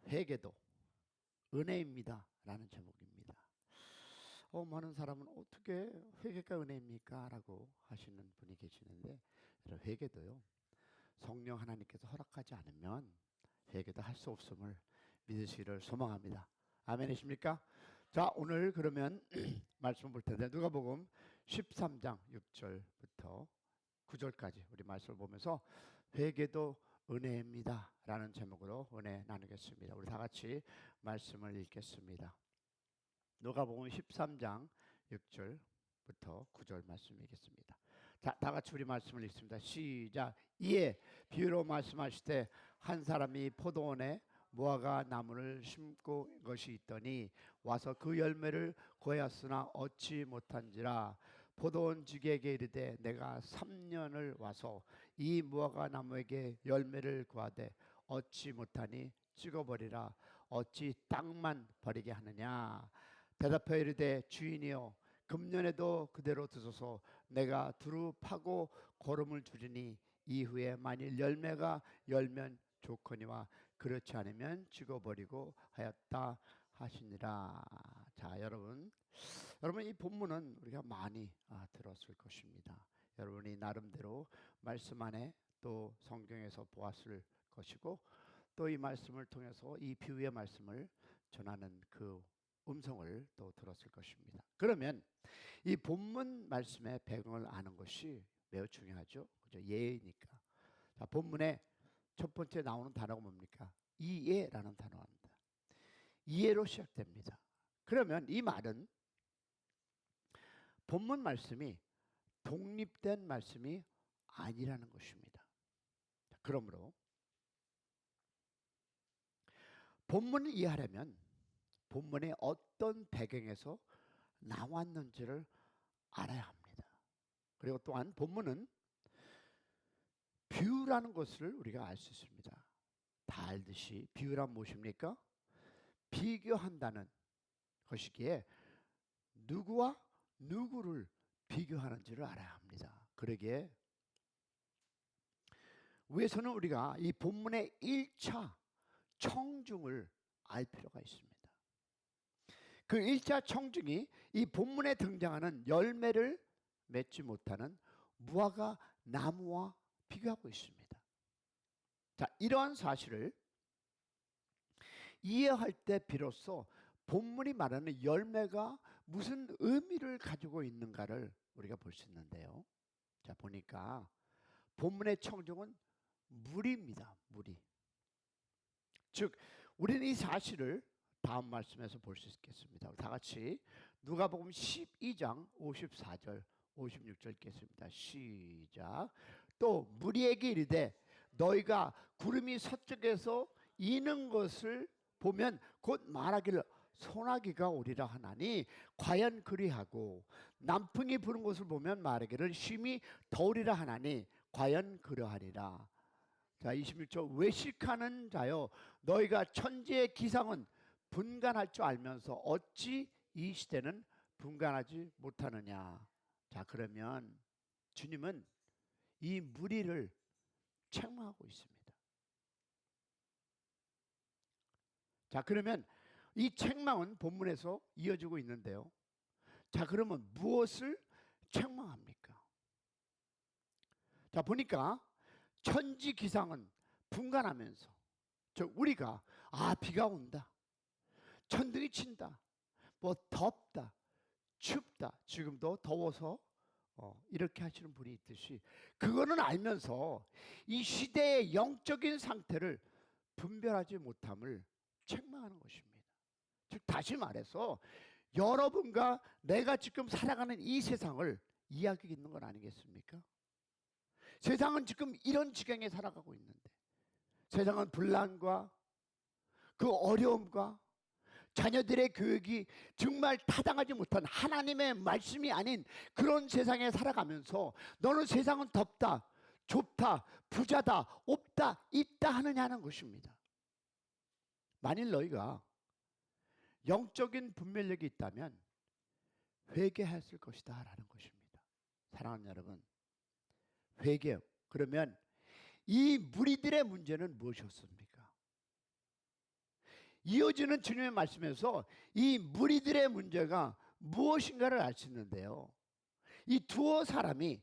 회개도 은혜입니다 라는 제목입니다. 많은 사람은 어떻게 회개가 은혜입니까? 라고 하시는 분이 계시는데, 회개도요, 성령 하나님께서 허락하지 않으면 회개도 할 수 없음을 믿으시기를 소망합니다. 아멘이십니까? 자, 오늘 그러면 말씀 볼 텐데, 누가복음 13장 6절부터 9절까지 우리 말씀을 보면서 회개도 은혜입니다 라는 제목으로 은혜 나누겠습니다. 우리 다 같이 말씀을 읽겠습니다. 누가복음 13장 6절부터 9절 말씀 읽겠습니다. 자, 다 같이 우리 말씀을 읽습니다. 시작. 이에 비유로 말씀하실 때 한 사람이 포도원에 무화과 나무를 심고 것이 있더니 와서 그 열매를 구하였으나 얻지 못한지라. 포도원 주기에게 이르되 내가 3년을 와서 이 무화과 나무에게 열매를 구하되 얻지 못하니 찍어버리라. 어찌 땅만 버리게 하느냐. 대답하여 이르되 주인이여 금년에도 그대로 두소서. 내가 두루 파고 거름을 주리니 이후에 만일 열매가 열면 좋거니와 그렇지 않으면 죽어버리고 하였다 하시니라. 자, 여러분 이 본문은 우리가 많이 들었을 것입니다. 여러분이 나름대로 말씀 안에 또 성경에서 보았을 것이고, 또 이 말씀을 통해서 이 비유의 말씀을 전하는 그 음성을 또 들었을 것입니다. 그러면 이 본문 말씀의 배경을 아는 것이 매우 중요하죠. 그죠? 예니까. 자, 본문에 첫 번째 나오는 단어가 뭡니까? 이해라는 단어입니다. 이해로 시작됩니다. 그러면 이 말은 본문 말씀이 독립된 말씀이 아니라는 것입니다. 그러므로 본문을 이해하려면 본문의 어떤 배경에서 나왔는지를 알아야 합니다. 그리고 또한 본문은 비유라는 것을 우리가 알 수 있습니다. 다 알듯이 비유란 무엇입니까? 비교한다는 것이기에 누구와 누구를 비교하는지를 알아야 합니다. 그러기에 위해서는 우리가 이 본문의 1차 청중을 알 필요가 있습니다. 그 1차 청중이 이 본문에 등장하는 열매를 맺지 못하는 무화과 나무와 비교하고 있습니다. 자, 이러한 사실을 이해할 때 비로소 본문이 말하는 열매가 무슨 의미를 가지고 있는가를 우리가 볼 수 있는데요. 자, 보니까 본문의 청중은 무리입니다. 무리. 즉 우리는 이 사실을 다음 말씀에서 볼 수 있겠습니다. 다 같이 누가복음 12장 54절 56절 읽겠습니다. 시작. 또 무리에게 이르되 너희가 구름이 서쪽에서 이는 것을 보면 곧 말하기를 소나기가 오리라 하나니 과연 그리하고 남풍이 부는 것을 보면 말하기를 쉼이 더우리라 하나니 과연 그러하리라. 자, 26절. 외식하는 자여 너희가 천지의 기상은 분간할 줄 알면서 어찌 이 시대는 분간하지 못하느냐. 자, 그러면 주님은 이 무리를 책망하고 있습니다. 자, 그러면 이 책망은 본문에서 이어지고 있는데요. 자, 그러면 무엇을 책망합니까? 자, 보니까 천지 기상은 분간하면서 우리가 비가 온다, 천둥이 친다, 뭐 덥다, 춥다, 지금도 더워서 이렇게 하시는 분이 있듯이 그거는 알면서 이 시대의 영적인 상태를 분별하지 못함을 책망하는 것입니다. 즉 다시 말해서 여러분과 내가 지금 살아가는 이 세상을 이야기 있는 건 아니겠습니까? 세상은 지금 이런 지경에 살아가고 있는데 세상은 분란과 그 어려움과 자녀들의 교육이 정말 타당하지 못한 하나님의 말씀이 아닌 그런 세상에 살아가면서 너는 세상은 덥다, 좁다, 부자다, 없다, 있다 하느냐는 것입니다. 만일 너희가 영적인 분별력이 있다면 회개했을 것이다 라는 것입니다. 사랑하는 여러분, 회개. 그러면 이 무리들의 문제는 무엇이었습니까? 이어지는 주님의 말씀에서 이 무리들의 문제가 무엇인가를 알 수 있는데요. 이 두어 사람이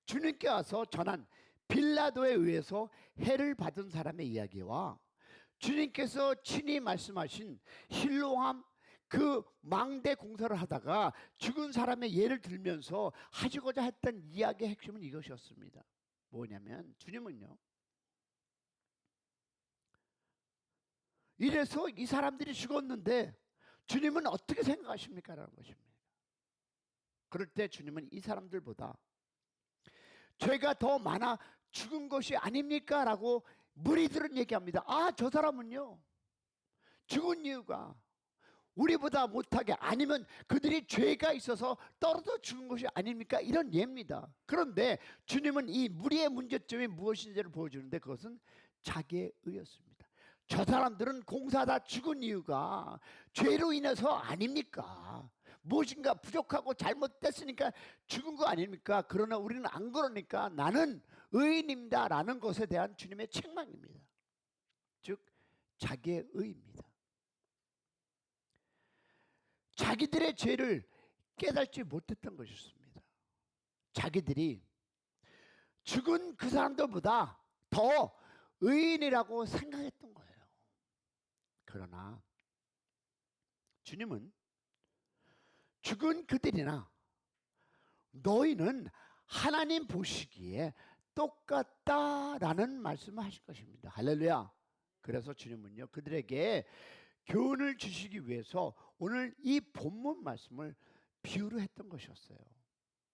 주님께 와서 전한 빌라도에 의해서 해를 받은 사람의 이야기와 주님께서 친히 말씀하신 실로암 그 망대 공사를 하다가 죽은 사람의 예를 들면서 하시고자 했던 이야기의 핵심은 이것이었습니다. 뭐냐면 주님은요, 이래서 이 사람들이 죽었는데 주님은 어떻게 생각하십니까? 라는 것입니다. 그럴 때 주님은 이 사람들보다 죄가 더 많아 죽은 것이 아닙니까? 라고 무리들은 얘기합니다. 아, 저 사람은요, 죽은 이유가 우리보다 못하게, 아니면 그들이 죄가 있어서 떨어져 죽은 것이 아닙니까? 이런 예입니다. 그런데 주님은 이 무리의 문제점이 무엇인지를 보여주는데 그것은 자기의 의였습니다. 저 사람들은 공사하다 죽은 이유가 죄로 인해서 아닙니까? 무엇인가 부족하고 잘못됐으니까 죽은 거 아닙니까? 그러나 우리는 안 그러니까 나는 의인입니다 라는 것에 대한 주님의 책망입니다. 즉 자기의 의입니다. 자기들의 죄를 깨닫지 못했던 것이었습니다. 자기들이 죽은 그 사람들보다 더 의인이라고 생각했던 거예요. 그러나 주님은 죽은 그들이나 너희는 하나님 보시기에 똑같다라는 말씀을 하실 것입니다. 할렐루야. 그래서 주님은요, 그들에게 교훈을 주시기 위해서 오늘 이 본문 말씀을 비유로 했던 것이었어요.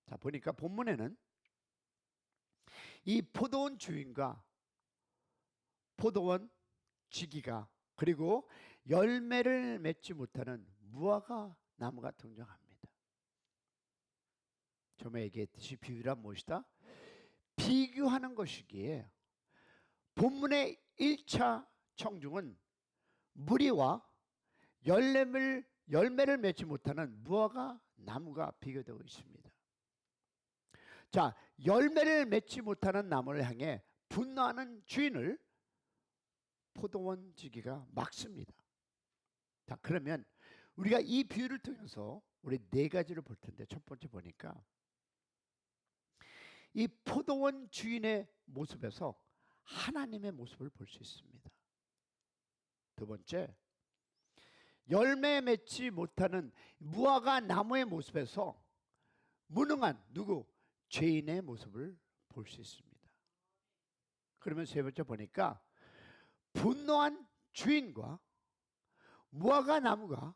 자, 보니까 본문에는 이 포도원 주인과 포도원 지기가 그리고 열매를 맺지 못하는 무화과 나무가 등장합니다. 처음에 얘기했듯이 비유란 무엇이다? 비교하는 것이기에 본문의 1차 청중은 무리와 열매를 맺지 못하는 무화과 나무가 비교되고 있습니다. 자, 열매를 맺지 못하는 나무를 향해 분노하는 주인을 포도원 지기가 막습니다. 자, 그러면 우리가 이 비유를 통해서 우리 네 가지를 볼 텐데, 첫 번째 보니까 이 포도원 주인의 모습에서 하나님의 모습을 볼 수 있습니다. 두 번째, 열매 맺지 못하는 무화과 나무의 모습에서 무능한 누구? 죄인의 모습을 볼 수 있습니다. 그러면 세 번째 보니까 분노한 주인과 무화과 나무가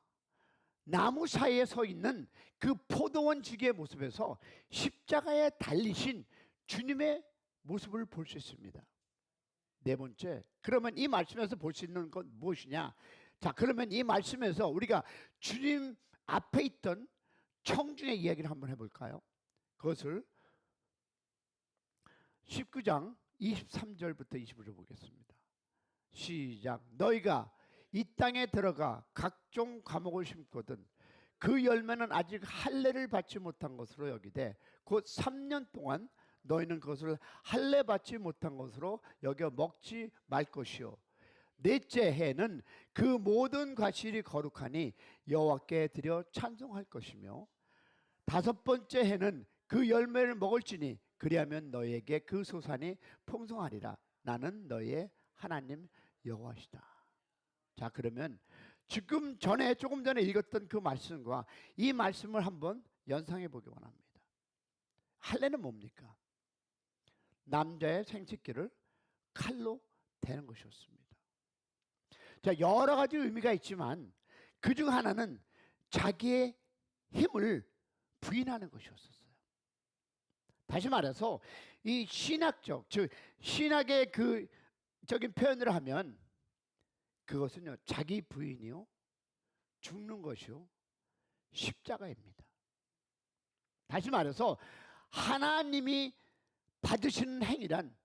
나무 사이에 서 있는 그 포도원 지기의 모습에서 십자가에 달리신 주님의 모습을 볼 수 있습니다. 네 번째, 그러면 이 말씀에서 볼 수 있는 건 무엇이냐? 자, 그러면 이 말씀에서 우리가 주님 앞에 있던 청중의 이야기를 한번 해볼까요? 그것을 19장 23절부터 25절 보겠습니다. 시작. 너희가 이 땅에 들어가 각종 과목을 심거든 그 열매는 아직 할례를 받지 못한 것으로 여기되 곧 3년 동안 너희는 그것을 할례 받지 못한 것으로 여겨 먹지 말 것이요 넷째 해는 그 모든 과실이 거룩하니 여호와께 드려 찬송할 것이며 다섯 번째 해는 그 열매를 먹을지니 그리하면 너희에게 그 소산이 풍성하리라. 나는 너희의 하나님 여호와시다. 자, 그러면 조금 전에 읽었던 그 말씀과 이 말씀을 한번 연상해 보기 원합니다. 할례는 뭡니까? 남자의 생식기를 칼로 대는 것이었습니다. 자, 여러 가지 의미가 있지만 그중 하나는 자기의 힘을 부인하는 것이었어요. 다시 말해서 이 신학적, 즉 신학의 그 적인 표현을 하면 그것은요, 자기 부인이요, 죽는 것이요, 십자가입니다. 다시 말해서 하나님이 받으시는 행위란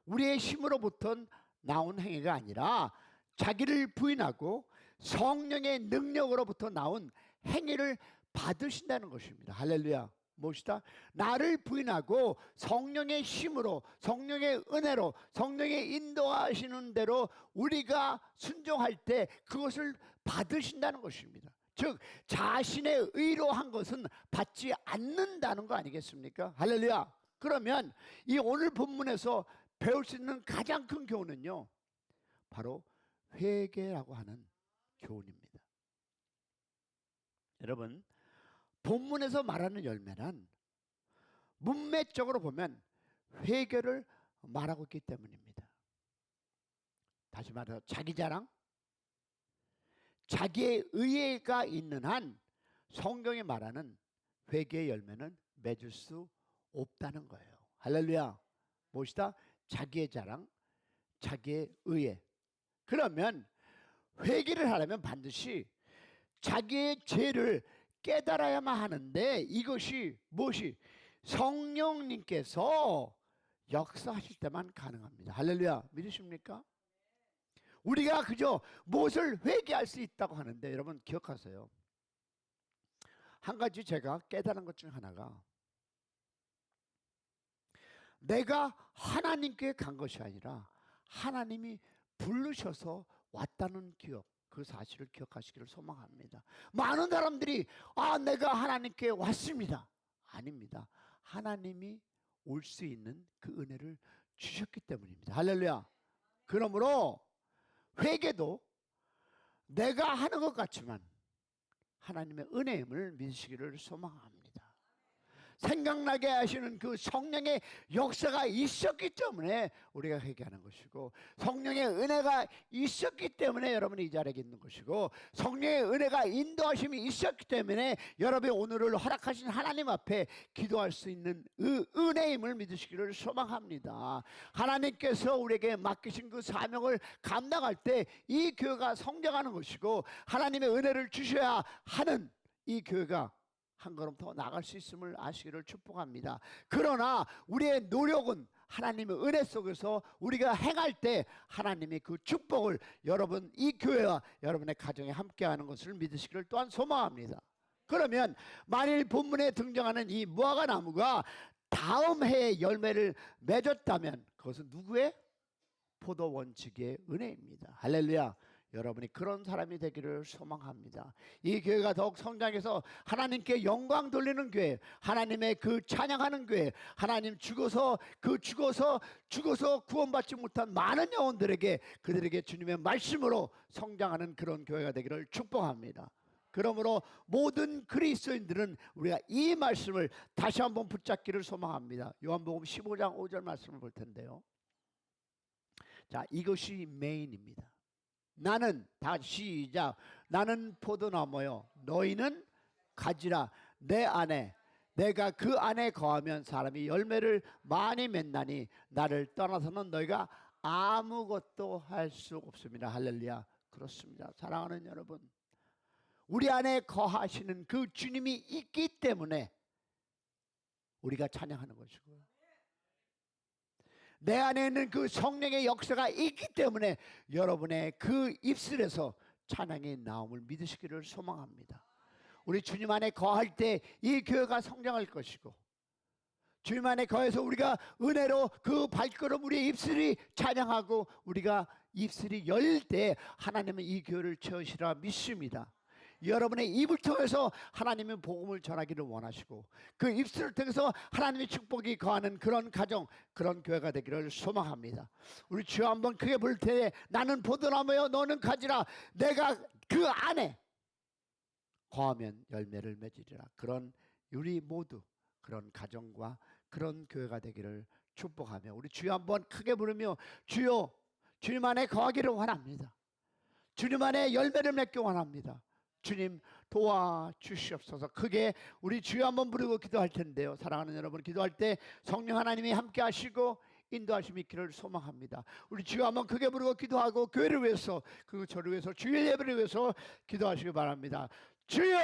우리의 힘으로부터 나온 행위가 아니라 자기를 부인하고 성령의 능력으로부터 나온 행위를 받으신다는 것입니다. 할렐루야. 무엇이다? 나를 부인하고 성령의 힘으로, 성령의 은혜로, 성령의 인도하시는 대로 우리가 순종할 때 그것을 받으신다는 것입니다. 즉 자신의 의로 한 것은 받지 않는다는 거 아니겠습니까? 할렐루야. 그러면 이 오늘 본문에서 배울 수 있는 가장 큰 교훈은요, 바로 회개라고 하는 교훈입니다. 여러분, 본문에서 말하는 열매는 문맥적으로 보면 회개를 말하고 있기 때문입니다. 다시 말해서 자기 자랑, 자기의 의의가 있는 한 성경이 말하는 회개의 열매는 맺을 수 없다는 거예요. 할렐루야. 무엇이다? 자기의 자랑, 자기의 의의. 그러면 회개를 하려면 반드시 자기의 죄를 깨달아야만 하는데, 이것이 무엇이? 성령님께서 역사하실 때만 가능합니다. 할렐루야. 믿으십니까? 우리가 그저 무엇을 회개할 수 있다고 하는데, 여러분 기억하세요. 한 가지 제가 깨달은 것 중 하나가, 내가 하나님께 간 것이 아니라 하나님이 부르셔서 왔다는 기억, 그 사실을 기억하시기를 소망합니다. 많은 사람들이 내가 하나님께 왔습니다. 아닙니다. 하나님이 올 수 있는 그 은혜를 주셨기 때문입니다. 할렐루야. 그러므로 회개도 내가 하는 것 같지만 하나님의 은혜임을 믿으시기를 소망합니다. 생각나게 하시는 그 성령의 역사가 있었기 때문에 우리가 회개하는 것이고, 성령의 은혜가 있었기 때문에 여러분이 이 자리에 있는 것이고, 성령의 은혜가 인도하심이 있었기 때문에 여러분이 오늘을 허락하신 하나님 앞에 기도할 수 있는 은혜임을 믿으시기를 소망합니다. 하나님께서 우리에게 맡기신 그 사명을 감당할 때 이 교회가 성장하는 것이고, 하나님의 은혜를 주셔야 하는 이 교회가 한 걸음 더 나갈 수 있음을 아시기를 축복합니다. 그러나 우리의 노력은 하나님의 은혜 속에서 우리가 행할 때 하나님의 그 축복을 여러분, 이 교회와 여러분의 가정에 함께하는 것을 믿으시기를 또한 소망합니다. 그러면 만일 본문에 등장하는 이 무화과 나무가 다음 해에 열매를 맺었다면 그것은 누구의? 포도 원칙의 은혜입니다. 할렐루야. 여러분이 그런 사람이 되기를 소망합니다. 이 교회가 더욱 성장해서 하나님께 영광 돌리는 교회, 하나님의 그 찬양하는 교회, 하나님 죽어서 구원받지 못한 많은 영혼들에게, 그들에게 주님의 말씀으로 성장하는 그런 교회가 되기를 축복합니다. 그러므로 모든 그리스도인들은 우리가 이 말씀을 다시 한번 붙잡기를 소망합니다. 요한복음 15장 5절 말씀을 볼 텐데요. 자, 이것이 메인입니다. 나는, 다시 시작, 나는 포도나무요 너희는 가지라. 내 안에, 내가 그 안에 거하면 사람이 열매를 많이 맺나니 나를 떠나서는 너희가 아무것도 할 수 없습니다. 할렐루야. 그렇습니다. 사랑하는 여러분, 우리 안에 거하시는 그 주님이 있기 때문에 우리가 찬양하는 것이고요, 내 안에 있는 그 성령의 역사가 있기 때문에 여러분의 그 입술에서 찬양의 나옴을 믿으시기를 소망합니다. 우리 주님 안에 거할 때 이 교회가 성장할 것이고, 주님 안에 거해서 우리가 은혜로 그 발걸음, 우리의 입술이 찬양하고 우리가 입술이 열 때 하나님은 이 교회를 채우시라 믿습니다. 여러분의 입을 통해서 하나님의 복음을 전하기를 원하시고, 그 입술을 통해서 하나님의 축복이 거하는 그런 가정, 그런 교회가 되기를 소망합니다. 우리 주여 한번 크게 부를 때, 나는 포도나무여 너는 가지라. 내가 그 안에 거하면 열매를 맺으리라. 그런 우리 모두 그런 가정과 그런 교회가 되기를 축복하며, 우리 주여 한번 크게 부르며, 주여 주님 안에 거하기를 원합니다. 주님 안에 열매를 맺기 원합니다. 주님 도와주시옵소서. 크게 우리 주여 한번 부르고 기도할 텐데요, 사랑하는 여러분, 기도할 때 성령 하나님이 함께 하시고 인도하심이 있기를 소망합니다. 우리 주여 한번 크게 부르고 기도하고 교회를 위해서, 그 저를 위해서, 주일 예배를 위해서 기도하시기 바랍니다. 주여!